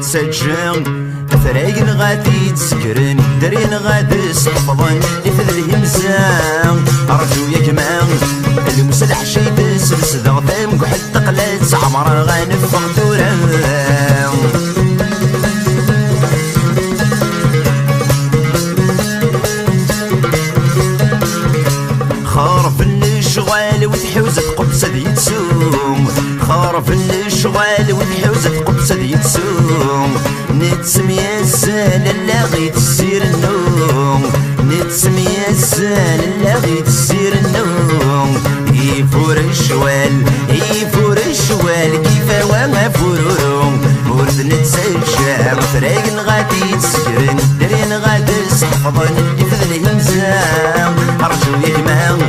نتسجل فرايق غادي تسكرن درين غادي صحفظن لفذ الهمزة أرجو يا كمان المسلح شي تسلس ضغطام كحل تقلت عمر غانفق دوران خارف الشغال وتحوزة قبسة دي تسوم خارف الشغال وتحوزة قبسة دي تسوم نتسمي الزال لا غي تسير النوم نتسمي الزال لا غي تسير النوم يفور الشوال يفور الشوال كيف وانا فورورم ورد نتسجل فرايق غادي تسكرن درين غادي صحفظن اللي فذ الهمزة أرجو يا كمان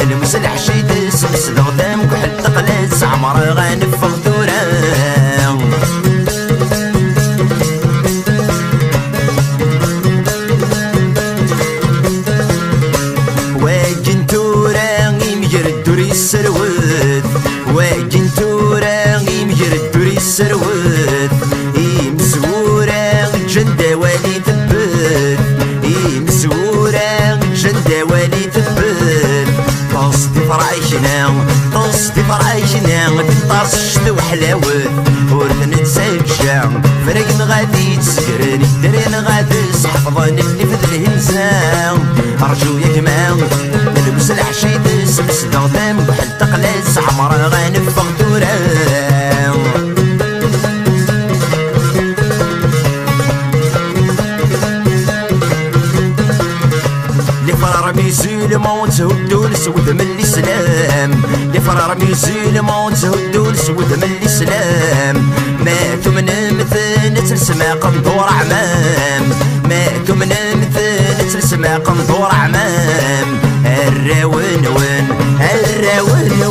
المسلح شي تسلس ضغطام كحل تقلت عمر غانفق دوران واجن توراني مجر الدوري السروت واجن توراني مجر الدوري السروت مزورا جندة والي تبت مزورا جندة والي تبت تصدي فرعيشنا تنطاس الشتا وحلاوت ورث نتسجع فريق غادي تسكرن الدرين غادي صحفظن اللي فذ الهمزة أرجو يا كمان المسلح شي تسلس ضغطام بحال تقلت عمر غانفق دوران لفرار ميزيل موت هدول سود من الإسلام لفرار ميزيل موت هدول سود من الإسلام ماتوا من مثل تسمع قنطور عمام ماتوا من مثل تسمع قنطور عمام الراون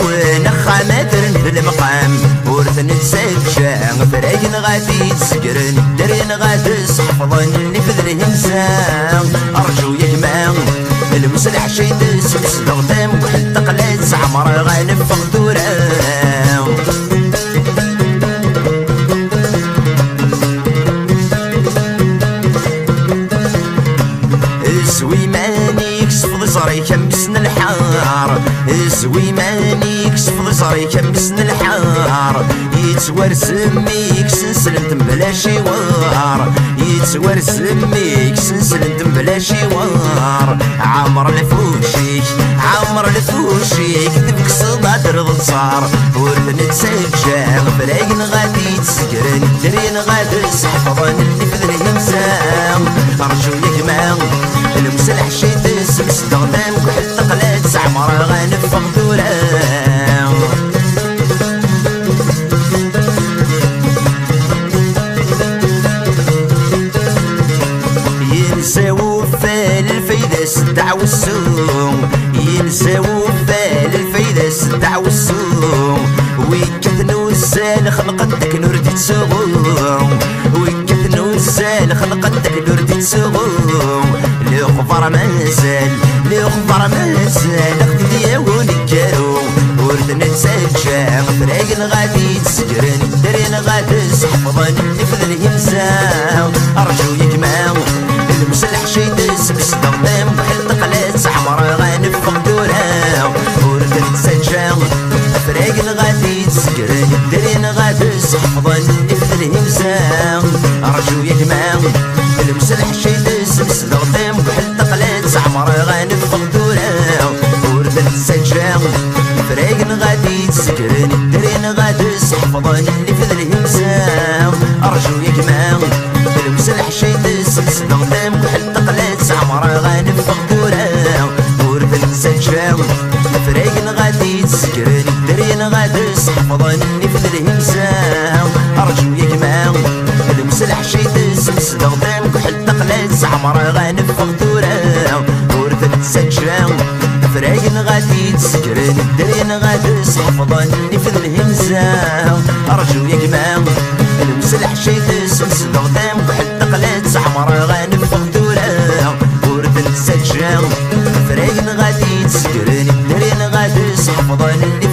وين خاماتر بالمقام ورث نتسجع فرايق غادي تسكرن درين غادي صحفظن اللي فذ الهمزة أرجو يا كمان المسلح شي تسلس ضغطام كحل تقلت عمر غانفق دوران زوي ماني كسفض صري كمسن الحار زوي ماني كسفض صري كمسن الحار يتورسم ميك سنسلم بلا شوار يتورسم ميك سنسلم بلا شوار عمر الفوشيك ذبك صدر ضصار ورث نتسجع فرايق غادي تسكرن درين غادي صحفظن اللي فذ الهمزة أرجو يا كمان المسلح شي تسلس ضغطام كحل تقلت عمر غانفق دوران ينساو فال الفايدة سدع والسوم ينساو فال الفايدة سدع والسوم ويكثنو السال خلقتك نردي تسوم ويكثنو السال خلقتك نردي تسوم لغفر مازال اختي دياون الجارو ورث نتسجع فرايق غادي تسكرن درين غادي صحفظن اللي فذ الهمزة أرجو يا كمان المسلح شي تسلس ضغطام كحل تقلت عمر غانفق دوران ورث نتسجع فرايق غادي تسكرن درين غادي صحفظن اللي فذ الهمزة أرجو يا كمان المسلح شي تسلس ضغطام كحل تقلت عمر غانفق دوران ورث نتسجع فرايق غادي تسكرن درين غادي صحفظن اللي فذ الهمزة أرجو يا كمان المسلح شي تسلس ضغطام كحل تقلت عمر غانفق دوران ورث نتسجع فرايق غادي تسكرن درين غادي صحفظن اللي فذ الهمزة أرجو يا كمان المسلح شي تسلس ضغطام كحل تقلت عمر غانفق دوران ورث نتسجع فرايق غادي تسكرن درين غادي صحفظن اللي فذ الهمزة أرجو يا كمان المسلح شي تسلس ضغطام كحل تقلت عمر غانفق دوران ورث نتسجع فرايق غادي تسكرن درين غادي صحفظن اللي